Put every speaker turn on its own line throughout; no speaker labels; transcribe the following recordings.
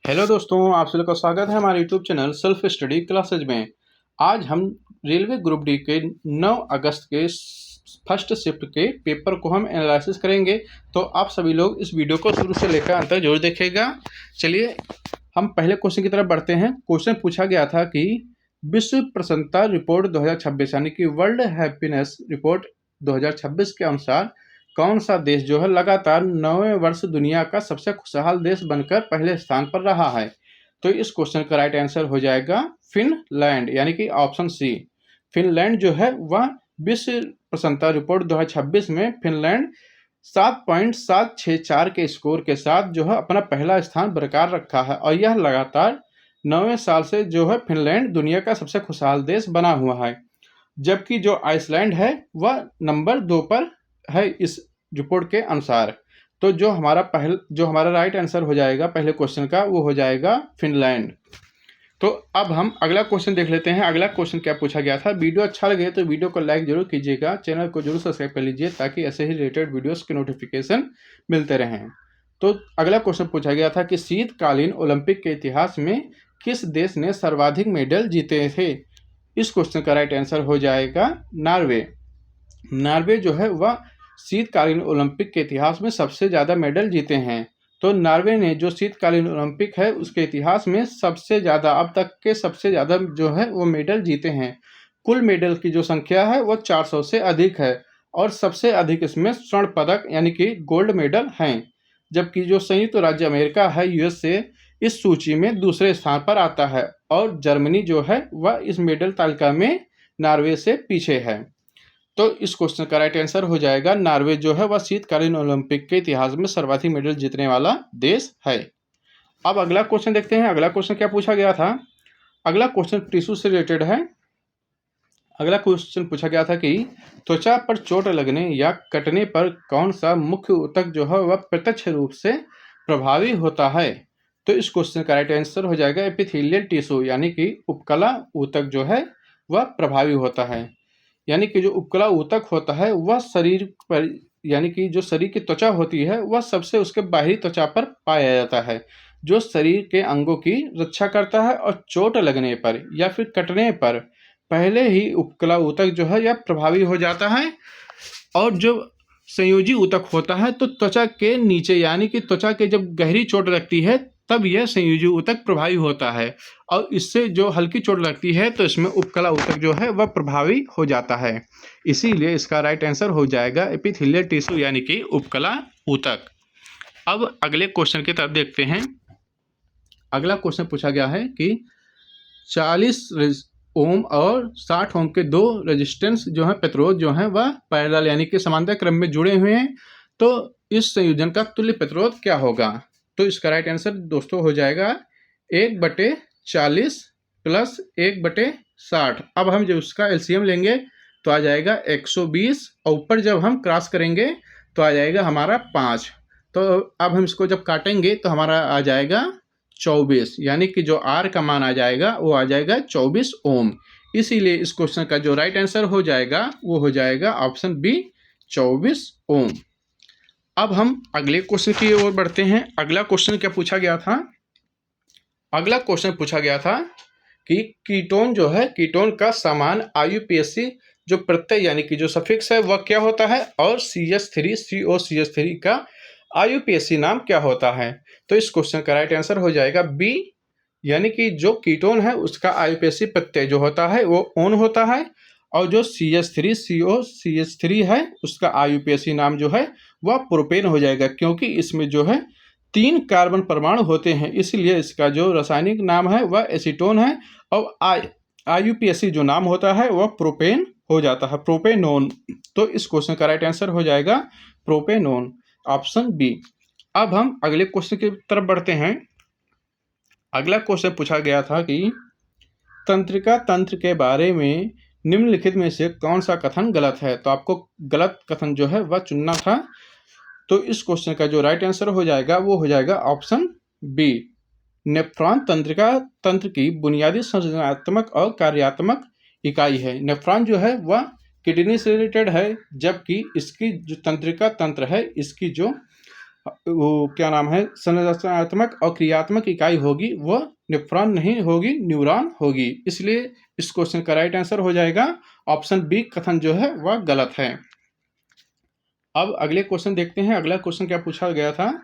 Hello दोस्तों, आप सभी का स्वागत है हमारे YouTube channel self study classes में। आज हम रेलवे ग्रुप डी के 9 अगस्त के फर्स्ट शिफ्ट के पेपर को हम एनालिसिस करेंगे। तो आप सभी लोग इस वीडियो को शुरू से लेकर अंत तक जरूर देखिएगा। चलिए हम पहले क्वेश्चन की तरफ बढ़ते हैं। क्वेश्चन पूछा गया था कि विश्व प्रसन्नता रिपोर्ट 2026 यानी कि वर्ल्ड हैप्पीनेस रिपोर्ट 2026 के अनुसार कौन सा देश जो है लगातार 9वें वर्ष दुनिया का सबसे खुशहाल देश बनकर पहले स्थान पर रहा है। तो इस क्वेश्चन का राइट आंसर हो जाएगा फिनलैंड, यानी कि ऑप्शन सी। फिनलैंड जो है वह विश्व प्रसन्नता रिपोर्ट 2026 में फिनलैंड 7.764 के स्कोर के साथ जो है अपना पहला स्थान बरकरार रखा है और यह लगातार 9वें साल से जो है फिनलैंड दुनिया का सबसे खुशहाल देश बना हुआ है। जबकि जो आइसलैंड है वह नंबर 2 पर है इस रिपोर्ट के अनुसार। तो जो हमारा राइट आंसर हो जाएगा पहले क्वेश्चन का वो हो जाएगा फिनलैंड। तो अब हम अगला क्वेश्चन देख लेते हैं। अगला क्वेश्चन क्या पूछा गया था। वीडियो अच्छा लगे तो वीडियो को लाइक जरूर कीजिएगा, चैनल को जरूर सब्सक्राइब कर लीजिए ताकि ऐसे ही रिलेटेड वीडियोस के नोटिफिकेशन मिलते रहें। तो अगला क्वेश्चन पूछा गया था कि शीतकालीन ओलंपिक के इतिहास में किस देश ने सर्वाधिक मेडल जीते थे। इस क्वेश्चन का राइट आंसर हो जाएगा नॉर्वे। नॉर्वे जो है वह शीतकालीन ओलंपिक के इतिहास में सबसे ज़्यादा मेडल जीते हैं। तो नॉर्वे ने जो शीतकालीन ओलंपिक है उसके इतिहास में सबसे ज़्यादा अब तक के सबसे ज़्यादा जो है वो मेडल जीते हैं। कुल मेडल की जो संख्या है वो 400 से अधिक है और सबसे अधिक इसमें स्वर्ण पदक यानी कि गोल्ड मेडल हैं। जबकि जो संयुक्त राज्य अमेरिका है यूएसए इस सूची में दूसरे स्थान पर आता है और जर्मनी जो है वह इस मेडल तालिका में नॉर्वे से पीछे है। तो इस क्वेश्चन का राइट आंसर हो जाएगा नॉर्वे जो है वह शीतकालीन ओलंपिक के इतिहास में सर्वाधिक मेडल जीतने वाला देश है। अब अगला क्वेश्चन देखते हैं। अगला क्वेश्चन क्या पूछा गया था। अगला क्वेश्चन टिश्यू से रिलेटेड है। अगला क्वेश्चन पूछा गया था कि त्वचा पर चोट लगने या कटने पर कौन सा मुख्य ऊतक जो है वह प्रत्यक्ष रूप से प्रभावी होता है। तो इस क्वेश्चन का राइट आंसर हो जाएगा एपिथेलियल टिश्यू, यानी कि उपकला ऊतक जो है वह प्रभावी होता है। यानी कि जो उपकला ऊतक होता है वह शरीर पर यानी कि जो शरीर की त्वचा होती है वह सबसे उसके बाहरी त्वचा पर पाया जाता है, जो शरीर के अंगों की रक्षा करता है और चोट लगने पर या फिर कटने पर पहले ही उपकला ऊतक जो है यह प्रभावी हो जाता है। और जो संयोजी ऊतक होता है तो त्वचा के नीचे यानी कि त्वचा के जब गहरी चोट लगती है तब यह संयोजी ऊतक प्रभावी होता है और इससे जो हल्की चोट लगती है तो इसमें उपकला ऊतक जो है वह प्रभावी हो जाता है। इसीलिए इसका राइट आंसर हो जाएगा एपिथेलियल टिश्यू यानी कि उपकला ऊतक। अब अगले क्वेश्चन की तरफ देखते हैं। अगला क्वेश्चन पूछा गया है कि 40 ओम और 60 ओम के दो रेजिस्टेंस जो है प्रतिरोध जो है वह पैरेलल यानी कि समांतर क्रम में जुड़े हुए हैं। तो इस संयोजन का तुल्य प्रतिरोध क्या होगा। तो इसका राइट आंसर दोस्तों हो जाएगा 1/40 प्लस 1/60। अब हम जब उसका एलसीएम लेंगे तो आ जाएगा 120 और ऊपर जब हम क्रॉस करेंगे तो आ जाएगा हमारा 5। तो अब हम इसको जब काटेंगे तो हमारा आ जाएगा 24, यानी कि जो आर का मान आ जाएगा वो आ जाएगा 24 ओम। इसीलिए इस क्वेश्चन का जो राइट आंसर हो जाएगा वो हो जाएगा ऑप्शन बी 24 ओम। अब हम अगले क्वेश्चन की ओर बढ़ते हैं। अगला क्वेश्चन क्या पूछा गया था। अगला क्वेश्चन पूछा गया था कि कीटोन जो है कीटोन का समान आईयूपीएसी जो प्रत्यय यानी कि जो सफिक्स है वह क्या होता है और CH3 का आईयूपीएसी नाम क्या होता है। तो इस क्वेश्चन का राइट आंसर हो जाएगा बी, यानी कि जो कीटोन है उसका आईयूपीएसी प्रत्यय जो होता है वो ओन होता है और जो CH3 है उसका आईयूपीएसी नाम जो है वह प्रोपेन हो जाएगा, क्योंकि इसमें जो है 3 कार्बन परमाणु होते हैं इसलिए इसका जो रासायनिक नाम है वह एसीटोन है और आईयूपीएसी जो नाम होता है वह प्रोपेन हो जाता है, प्रोपेनोन। तो इस क्वेश्चन का राइट आंसर हो जाएगा प्रोपेनोन, ऑप्शन बी। अब हम अगले क्वेश्चन की तरफ बढ़ते हैं। अगला क्वेश्चन पूछा गया था कि तंत्रिका तंत्र के बारे में निम्नलिखित में से कौन सा कथन गलत है। तो आपको गलत कथन जो है वह चुनना था। तो इस क्वेश्चन का जो राइट आंसर हो जाएगा वो हो जाएगा ऑप्शन बी। नेफ्रॉन तंत्रिका तंत्र की बुनियादी संरचनात्मक और कार्यात्मक इकाई है। नेफ्रॉन जो है वह किडनी से रिलेटेड है, जबकि इसकी जो तंत्रिका तंत्र है इसकी जो वो क्या नाम है, संरचनात्मक और क्रियात्मक इकाई होगी वह नेफ्रॉन नहीं होगी, न्यूरॉन होगी। इसलिए इस क्वेश्चन का राइट आंसर हो जाएगा ऑप्शन बी, कथन जो है वह गलत है। अब अगले क्वेश्चन देखते हैं। अगला क्वेश्चन क्या पूछा गया था।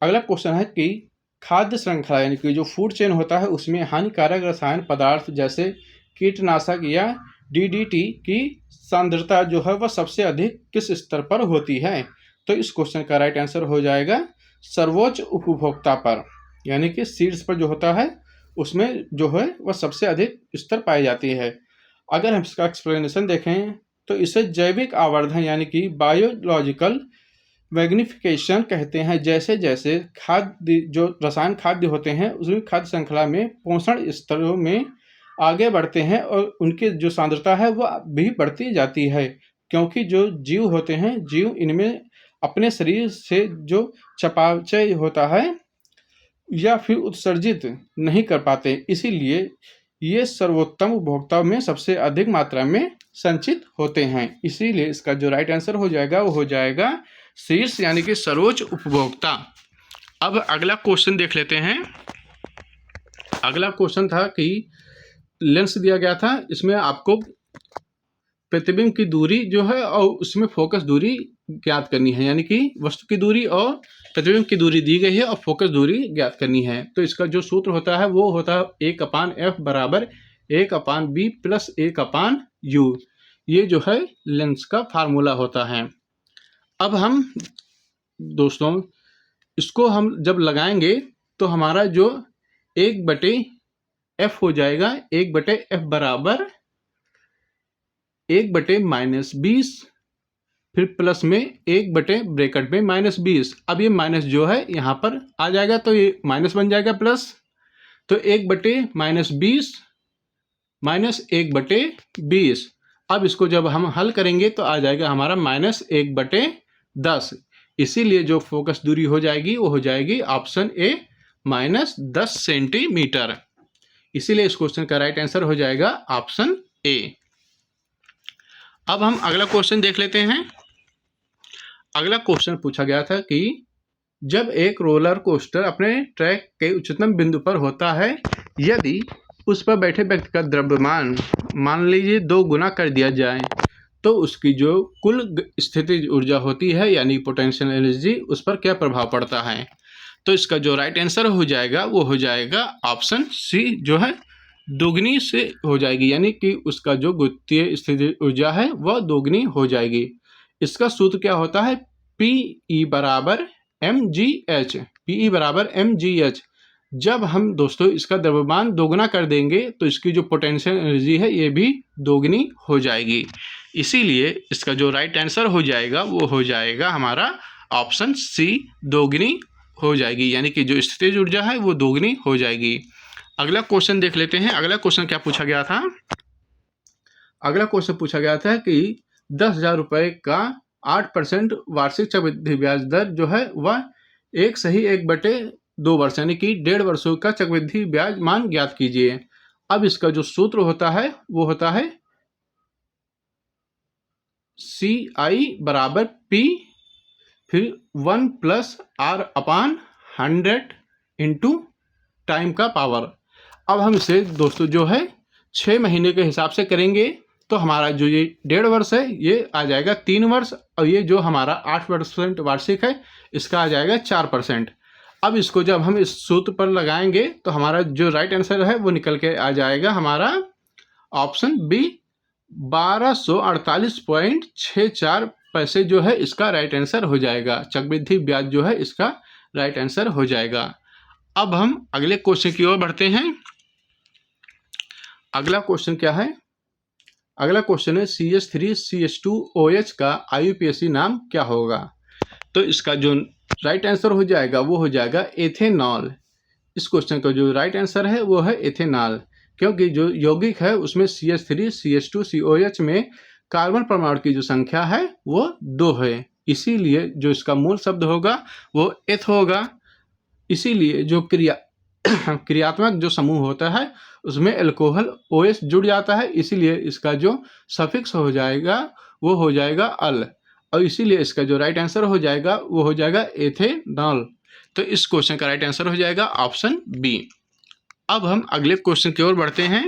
अगला क्वेश्चन है कि खाद्य श्रृंखला यानी कि जो फूड चेन होता है उसमें हानिकारक रसायन पदार्थ जैसे कीटनाशक या डीडीटी की सांद्रता जो है वह सबसे अधिक किस स्तर पर होती है। तो इस क्वेश्चन का राइट आंसर हो जाएगा सर्वोच्च उपभोक्ता पर, यानी कि शीर्ष पर जो होता है उसमें जो है वह सबसे अधिक स्तर पाई जाती है। अगर हम इसका एक्सप्लेनेशन देखें तो इसे जैविक आवर्धन यानी कि बायोलॉजिकल मैग्निफिकेशन कहते हैं। जैसे जैसे खाद्य जो रसायन खाद्य होते हैं उसमें खाद्य श्रृंखला में पोषण स्तरों में आगे बढ़ते हैं और उनकी जो सांद्रता है वह भी बढ़ती जाती है, क्योंकि जो जीव होते हैं जीव इनमें अपने शरीर से जो चयापचय होता है या फिर उत्सर्जित नहीं कर पाते, इसीलिए ये सर्वोत्तम उपभोक्ताओं में सबसे अधिक मात्रा में संचित होते हैं। इसीलिए इसका जो राइट आंसर हो जाएगा वो हो जाएगा शीर्ष यानी कि सर्वोच्च उपभोक्ता। अब अगला क्वेश्चन देख लेते हैं। अगला क्वेश्चन था कि लेंस दिया गया था, इसमें आपको प्रतिबिंब की दूरी जो है और उसमें फोकस दूरी ज्ञात करनी है, यानी कि वस्तु की दूरी और प्रतिबिंब की दूरी दी गई है और फोकस दूरी ज्ञात करनी है। तो इसका जो सूत्र होता है वो होता है 1/f बराबर 1/b प्लस 1/u। ये जो है लेंस का फार्मूला होता है। अब हम दोस्तों इसको हम जब लगाएंगे तो हमारा जो 1/f हो जाएगा, 1/f बराबर 1/-20 फिर प्लस में 1/ब्रैकेट में -20। अब ये माइनस जो है यहाँ पर आ जाएगा तो ये माइनस बन जाएगा प्लस, तो 1/-20 माइनस 1/20। अब इसको जब हम हल करेंगे तो आ जाएगा हमारा -1/10। इसीलिए जो फोकस दूरी हो जाएगी वो हो जाएगी ऑप्शन ए -10 सेंटीमीटर। इसीलिए इस क्वेश्चन का राइट आंसर हो जाएगा ऑप्शन ए। अब हम अगला क्वेश्चन देख लेते हैं। अगला क्वेश्चन पूछा गया था कि जब एक रोलर कोस्टर अपने ट्रैक के उच्चतम बिंदु पर होता है, यदि उस पर बैठे व्यक्ति का द्रव्यमान मान लीजिए 2 गुना कर दिया जाए तो उसकी जो कुल स्थितिज ऊर्जा होती है यानी पोटेंशियल एनर्जी, उस पर क्या प्रभाव पड़ता है। तो इसका जो राइट आंसर हो जाएगा वो हो जाएगा ऑप्शन सी, जो है दोगुनी से हो जाएगी, यानी कि उसका जो गुरुत्वीय स्थिति ऊर्जा है वह दोगुनी हो जाएगी। इसका सूत्र क्या होता है, PE बराबर mgh। PE बराबर mgh। जब हम दोस्तों इसका द्रव्यमान दोगुना कर देंगे तो इसकी जो पोटेंशियल एनर्जी है ये भी दोगुनी हो जाएगी। इसीलिए इसका जो राइट आंसर हो जाएगा वो हो जाएगा हमारा ऑप्शन सी, दोगुनी हो जाएगी, यानी कि जो स्थितिज ऊर्जा है वो दोगुनी हो जाएगी। अगला क्वेश्चन देख लेते हैं। अगला क्वेश्चन क्या पूछा गया था। अगला क्वेश्चन पूछा गया था कि 10,000 रुपये का 8% वार्षिक चक्रवृद्धि ब्याज दर जो है वह 1/2 वर्ष यानी कि 1.5 वर्षों का चक्रवृद्धि ब्याज मान ज्ञात कीजिए। अब इसका जो सूत्र होता है वो होता है CI बराबर P फिर 1 + R/100 इंटू टाइम का पावर। अब हम इसे दोस्तों जो है 6 महीने के हिसाब से करेंगे तो हमारा जो ये 1.5 वर्ष है ये आ जाएगा 3 वर्ष, और ये जो हमारा 8% वार्षिक है इसका आ जाएगा 4%। अब इसको जब हम इस सूत्र पर लगाएंगे तो हमारा जो राइट आंसर है वो निकल के आ जाएगा हमारा ऑप्शन बी, 1248.64 पैसे जो है इसका राइट आंसर हो जाएगा। चक्रवृद्धि ब्याज जो है इसका राइट आंसर हो जाएगा। अब हम अगले क्वेश्चन की ओर बढ़ते हैं। अगला क्वेश्चन क्या है। अगला क्वेश्चन है CH3CH2OH का IUPAC नाम क्या होगा। तो इसका जो राइट आंसर हो जाएगा वो हो जाएगा एथेनॉल। इस क्वेश्चन का जो राइट आंसर है वो है एथेनॉल, क्योंकि जो यौगिक है उसमें CH3CH2COH में कार्बन परमाणु की जो संख्या है वो 2 है, इसीलिए जो इसका मूल शब्द होगा वो एथ होगा। इसीलिए जो क्रियात्मक जो समूह होता है उसमें अल्कोहल OH जुड़ जाता है, इसीलिए इसका जो सफिक्स हो जाएगा वो हो जाएगा अल। और इसीलिए इसका जो राइट आंसर हो जाएगा वो हो जाएगा एथेनॉल। तो इस क्वेश्चन का राइट आंसर हो जाएगा ऑप्शन बी। अब हम अगले क्वेश्चन की ओर बढ़ते हैं।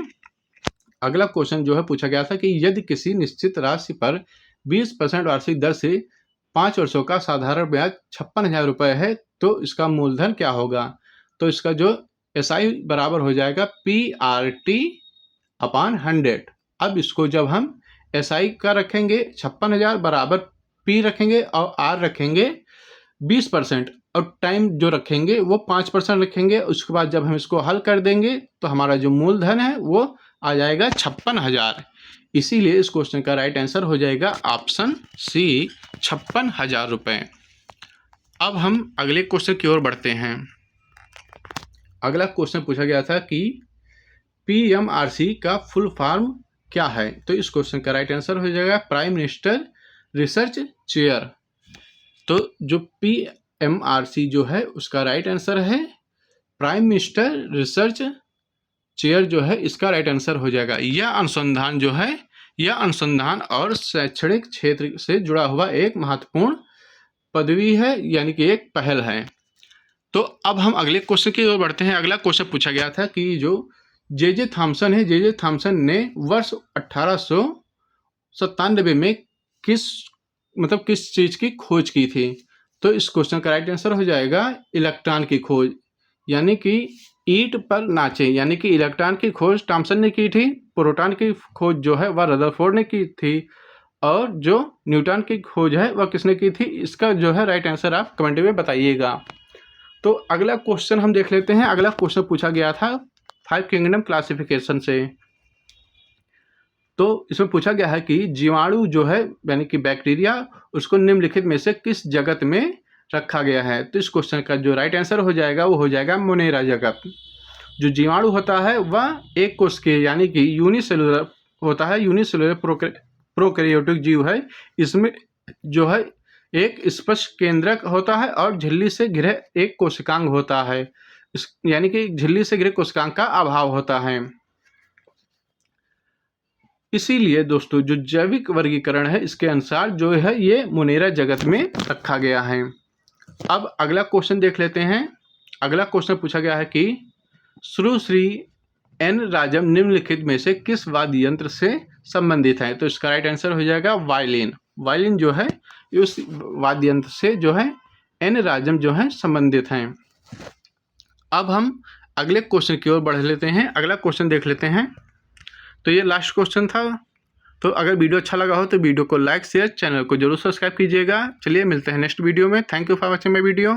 अगला क्वेश्चन जो है पूछा गया था कि यदि किसी निश्चित राशि पर 20% वार्षिक दर से 5 वर्षों का साधारण ब्याज 56,000 रुपये है तो इसका मूलधन क्या होगा। तो इसका जो SI बराबर हो जाएगा PRT अपॉन 100। अब इसको जब हम SI का रखेंगे 56,000 बराबर P रखेंगे और R रखेंगे 20% और टाइम जो रखेंगे वो 5% रखेंगे। उसके बाद जब हम इसको हल कर देंगे तो हमारा जो मूलधन है वो आ जाएगा 56,000। इसीलिए इस क्वेश्चन का राइट आंसर हो जाएगा ऑप्शन सी 56,000 रुपये। अब हम अगले क्वेश्चन की ओर बढ़ते हैं। अगला क्वेश्चन पूछा गया था कि PMRC का फुल फॉर्म क्या है। तो इस क्वेश्चन का राइट आंसर हो जाएगा प्राइम मिनिस्टर रिसर्च चेयर। तो जो PMRC जो है उसका राइट आंसर है प्राइम मिनिस्टर रिसर्च चेयर जो है इसका राइट आंसर हो जाएगा। यह अनुसंधान जो है यह अनुसंधान और शैक्षणिक क्षेत्र से जुड़ा हुआ एक महत्वपूर्ण पदवी है, यानी कि एक पहल है। तो अब हम अगले क्वेश्चन की ओर बढ़ते हैं। अगला क्वेश्चन पूछा गया था कि जो जे थॉमसन है, जे थॉमसन ने वर्ष 1897 में किस चीज़ की खोज की थी। तो इस क्वेश्चन का राइट आंसर हो जाएगा इलेक्ट्रॉन की खोज, यानी कि ईंट पर नाचे, यानी कि इलेक्ट्रॉन की खोज थॉमसन ने की थी, प्रोटॉन की खोज जो है वह रदरफोर्ड ने की थी, और जो न्यूटन की खोज है वह किसने की थी। इसका जो है राइट आंसर आप कमेंट में बताइएगा। तो अगला क्वेश्चन हम देख लेते हैं। अगला क्वेश्चन पूछा गया था 5 किंगडम क्लासिफिकेशन से। तो इसमें पूछा गया है कि जीवाणु जो है यानी कि बैक्टीरिया उसको निम्नलिखित में से किस जगत में रखा गया है। तो इस क्वेश्चन का जो राइट आंसर हो जाएगा वो हो जाएगा मोनेरा जगत। जो जीवाणु होता है वह एक कोश के यानी कि यूनिसेलुलर होता है, यूनिसेलुलर प्रोकैरियोटिक जीव है। इसमें जो है एक स्पष्ट केंद्रक होता है और झिल्ली से घिरे एक कोशिकांग होता है, यानी कि झिल्ली से घिरे कोशिकांग का अभाव होता है। इसीलिए दोस्तों जो जैविक वर्गीकरण है इसके अनुसार जो है ये मोनेरा जगत में रखा गया है। अब अगला क्वेश्चन देख लेते हैं। अगला क्वेश्चन पूछा गया है कि श्री एन राजम निम्नलिखित में से किस वाद्य यंत्र से संबंधित है। तो इसका राइट आंसर हो जाएगा वायलिन। वायलिन जो है उस वाद्य यंत्र से जो है एन राजम जो है संबंधित हैं। अब हम अगले क्वेश्चन की ओर बढ़ लेते हैं। अगला क्वेश्चन देख लेते हैं। तो ये लास्ट क्वेश्चन था। तो अगर वीडियो अच्छा लगा हो तो वीडियो को लाइक शेयर, चैनल को जरूर सब्सक्राइब कीजिएगा। चलिए मिलते हैं नेक्स्ट वीडियो में। Thank you for watching my video.